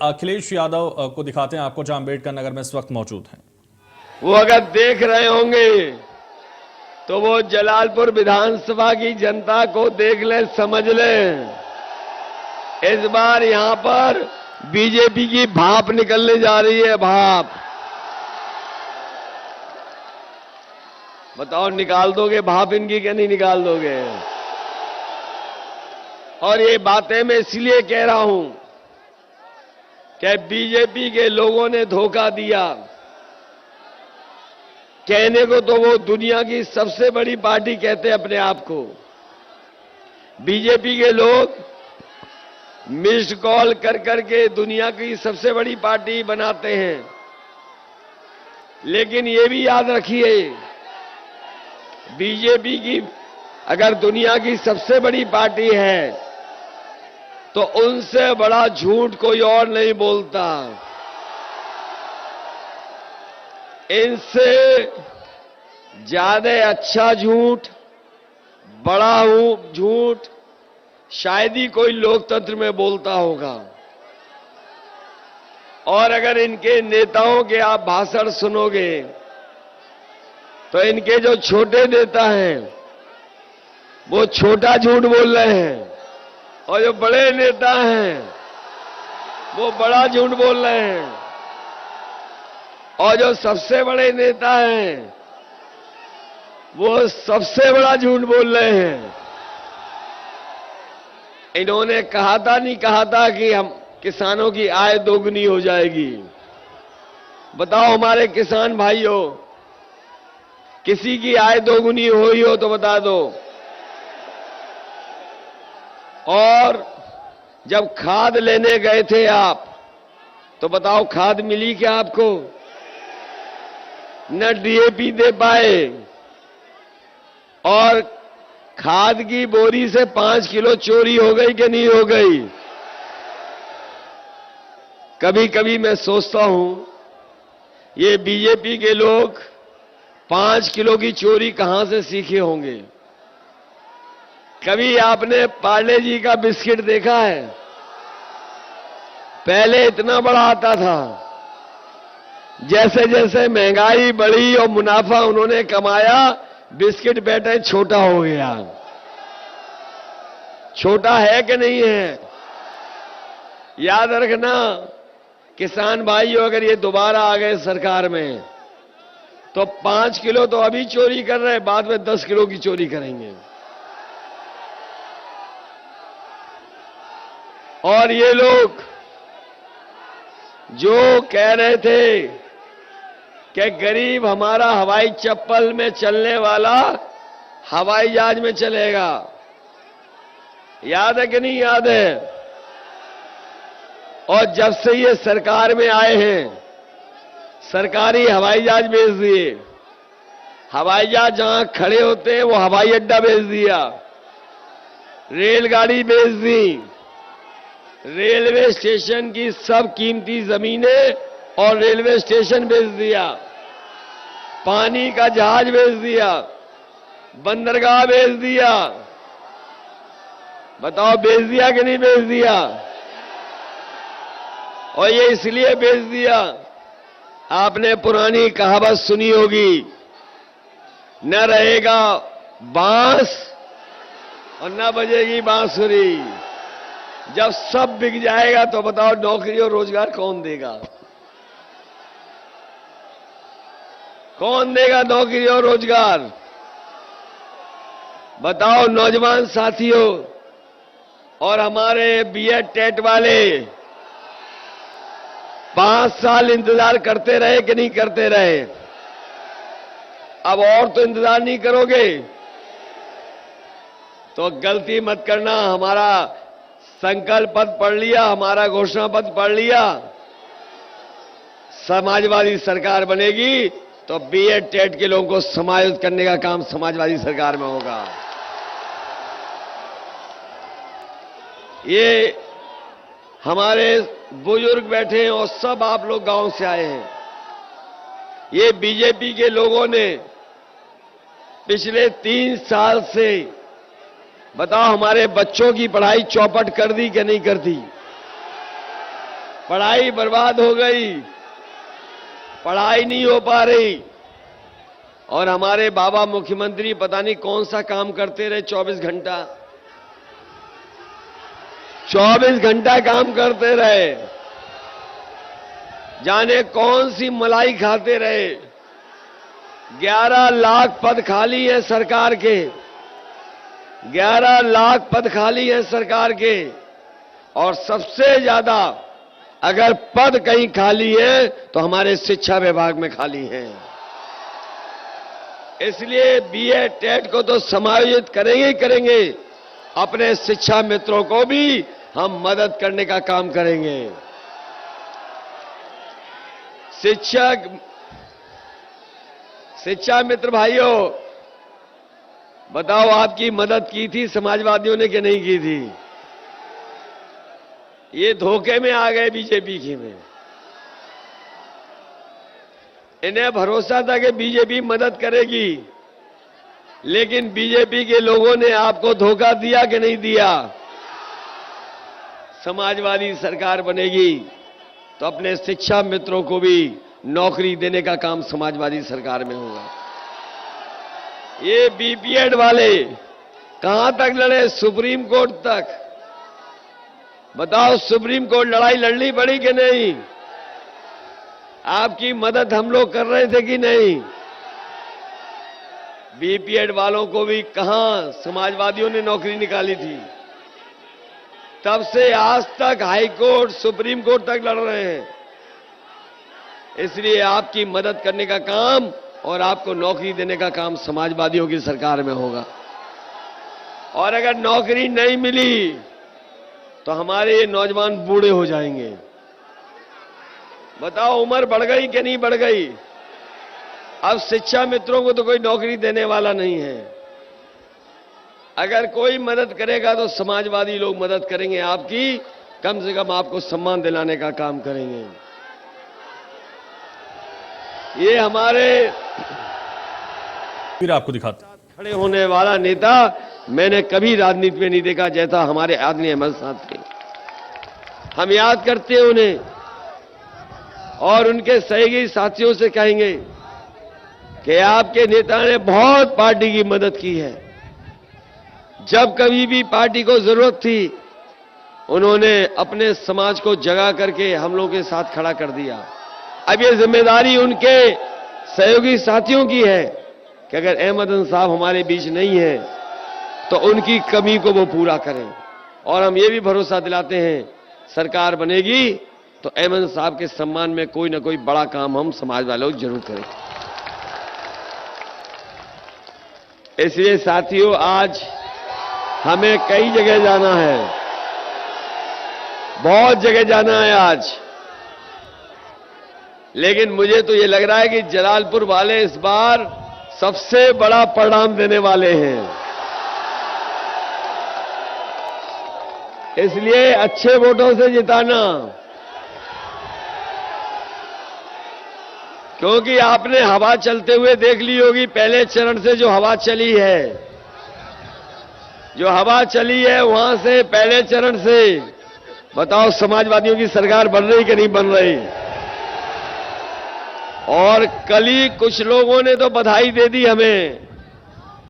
अखिलेश यादव को दिखाते हैं आपको, जो अम्बेडकर नगर में इस वक्त मौजूद हैं। वो अगर देख रहे होंगे तो वो जलालपुर विधानसभा की जनता को देख ले, समझ ले। इस बार यहां पर बीजेपी की भाप निकलने जा रही है, भाप। बताओ, निकाल दोगे भाप इनकी कि नहीं निकाल दोगे? और ये बातें मैं इसलिए कह रहा हूं कि बीजेपी के लोगों ने धोखा दिया। कहने को तो वो दुनिया की सबसे बड़ी पार्टी कहते हैं अपने आप को। बीजेपी के लोग मिस्ड कॉल कर करके दुनिया की सबसे बड़ी पार्टी बनाते हैं, लेकिन ये भी याद रखिए, बीजेपी की अगर दुनिया की सबसे बड़ी पार्टी है तो उनसे बड़ा झूठ कोई और नहीं बोलता। इनसे ज्यादा अच्छा झूठ, बड़ा झूठ शायद ही कोई लोकतंत्र में बोलता होगा। और अगर इनके नेताओं के आप भाषण सुनोगे तो इनके जो छोटे नेता हैं वो छोटा झूठ बोल रहे हैं, और जो बड़े नेता हैं वो बड़ा झूठ बोल रहे हैं, और जो सबसे बड़े नेता हैं वो सबसे बड़ा झूठ बोल रहे हैं। इन्होंने कहा था कि हम किसानों की आय दोगुनी हो जाएगी। बताओ हमारे किसान भाइयों, किसी की आय दोगुनी हुई हो तो बता दो। और जब खाद लेने गए थे आप, तो बताओ खाद मिली क्या आपको? न डीएपी दे पाए, और खाद की बोरी से 5 किलो चोरी हो गई कि नहीं हो गई? कभी कभी मैं सोचता हूं, ये बीजेपी के लोग 5 किलो की चोरी कहां से सीखे होंगे? कभी आपने पार्ले जी का बिस्किट देखा है? पहले इतना बड़ा आता था, जैसे जैसे महंगाई बढ़ी और मुनाफा उन्होंने कमाया, बिस्किट बैठे छोटा हो गया। छोटा है कि नहीं है? याद रखना किसान भाइयों, अगर ये दोबारा आ गए सरकार में तो 5 किलो तो अभी चोरी कर रहे हैं, बाद में 10 किलो की चोरी करेंगे। और ये लोग जो कह रहे थे कि गरीब हमारा हवाई चप्पल में चलने वाला हवाई जहाज में चलेगा, याद है कि नहीं याद है? और जब से ये सरकार में आए हैं, सरकारी हवाई जहाज भेज दिए। हवाई जहाज जहां खड़े होते हैं वो हवाई अड्डा भेज दिया, रेलगाड़ी भेज दी, रेलवे स्टेशन की सब कीमती जमीनें और रेलवे स्टेशन भेज दिया, पानी का जहाज भेज दिया, बंदरगाह भेज दिया। बताओ भेज दिया कि नहीं भेज दिया? और ये इसलिए भेज दिया, आपने पुरानी कहावत सुनी होगी, न रहेगा बांस और न बजेगी बांसुरी। जब सब बिक जाएगा तो बताओ नौकरी और रोजगार कौन देगा? कौन देगा नौकरी और रोजगार? बताओ नौजवान साथियों और हमारे बीएड टेट वाले 5 साल इंतजार करते रहे कि नहीं करते रहे? अब और तो इंतजार नहीं करोगे तो गलती मत करना। हमारा संकल्प पत्र पढ़ लिया, हमारा घोषणा पत्र पढ़ लिया, समाजवादी सरकार बनेगी तो बीएड टेट के लोगों को समायोजित करने का काम समाजवादी सरकार में होगा। ये हमारे बुजुर्ग बैठे हैं और सब आप लोग गांव से आए हैं। ये बीजेपी के लोगों ने पिछले 3 साल से, बताओ हमारे बच्चों की पढ़ाई चौपट कर दी कि नहीं कर दी? पढ़ाई बर्बाद हो गई, पढ़ाई नहीं हो पा रही। और हमारे बाबा मुख्यमंत्री पता नहीं कौन सा काम करते रहे 24 घंटा, 24 घंटा काम करते रहे, जाने कौन सी मलाई खाते रहे। 11 लाख पद खाली है सरकार के, 11 लाख पद खाली है सरकार के। और सबसे ज्यादा अगर पद कहीं खाली है तो हमारे शिक्षा विभाग में खाली है। इसलिए बीए टेट को तो समायोजित करेंगे ही करेंगे, अपने शिक्षा मित्रों को भी हम मदद करने का काम करेंगे। शिक्षा मित्र भाइयों, बताओ आपकी मदद की थी समाजवादियों ने कि नहीं की थी? ये धोखे में आ गए बीजेपी के में। इन्हें भरोसा था कि बीजेपी मदद करेगी, लेकिन बीजेपी के लोगों ने आपको धोखा दिया कि नहीं दिया? समाजवादी सरकार बनेगी तो अपने शिक्षा मित्रों को भी नौकरी देने का काम समाजवादी सरकार में होगा। ये बीपीएड वाले कहां तक लड़े? सुप्रीम कोर्ट तक। बताओ सुप्रीम कोर्ट लड़ाई लड़नी पड़ी कि नहीं? आपकी मदद हम लोग कर रहे थे कि नहीं? बीपीएड वालों को भी कहां समाजवादियों ने नौकरी निकाली थी। तब से आज तक हाई कोर्ट, सुप्रीम कोर्ट तक लड़ रहे हैं। इसलिए आपकी मदद करने का काम और आपको नौकरी देने का काम समाजवादियों की सरकार में होगा। और अगर नौकरी नहीं मिली तो हमारे ये नौजवान बूढ़े हो जाएंगे। बताओ उम्र बढ़ गई कि नहीं बढ़ गई? अब शिक्षा मित्रों को तो कोई नौकरी देने वाला नहीं है। अगर कोई मदद करेगा तो समाजवादी लोग मदद करेंगे आपकी, कम से कम आपको सम्मान दिलाने का काम करेंगे। ये हमारे फिर आपको दिखाते खड़े होने वाला नेता मैंने कभी राजनीति में नहीं देखा जैसा हमारे आदरणीय अहमद साहब थे। हम याद करते हैं उन्हें और उनके सहयोगी साथियों से कहेंगे कि आपके नेता ने बहुत पार्टी की मदद की है। जब कभी भी पार्टी को जरूरत थी उन्होंने अपने समाज को जगा करके हम लोगों के साथ खड़ा कर दिया। अब ये जिम्मेदारी उनके सहयोगी साथियों की है कि अगर अहमद साहब हमारे बीच नहीं है तो उनकी कमी को वो पूरा करें। और हम ये भी भरोसा दिलाते हैं सरकार बनेगी तो अहमद साहब के सम्मान में कोई ना कोई बड़ा काम हम समाज वाले लोग जरूर करें। इसलिए साथियों आज हमें कई जगह जाना है, बहुत जगह जाना है आज, लेकिन मुझे तो ये लग रहा है कि जलालपुर वाले इस बार सबसे बड़ा परिणाम देने वाले हैं। इसलिए अच्छे वोटों से जिताना, क्योंकि आपने हवा चलते हुए देख ली होगी। पहले चरण से जो हवा चली है, जो हवा चली है वहां से पहले चरण से बताओ समाजवादियों की सरकार बन रही कि नहीं बन रही? और कल ही कुछ लोगों ने तो बधाई दे दी हमें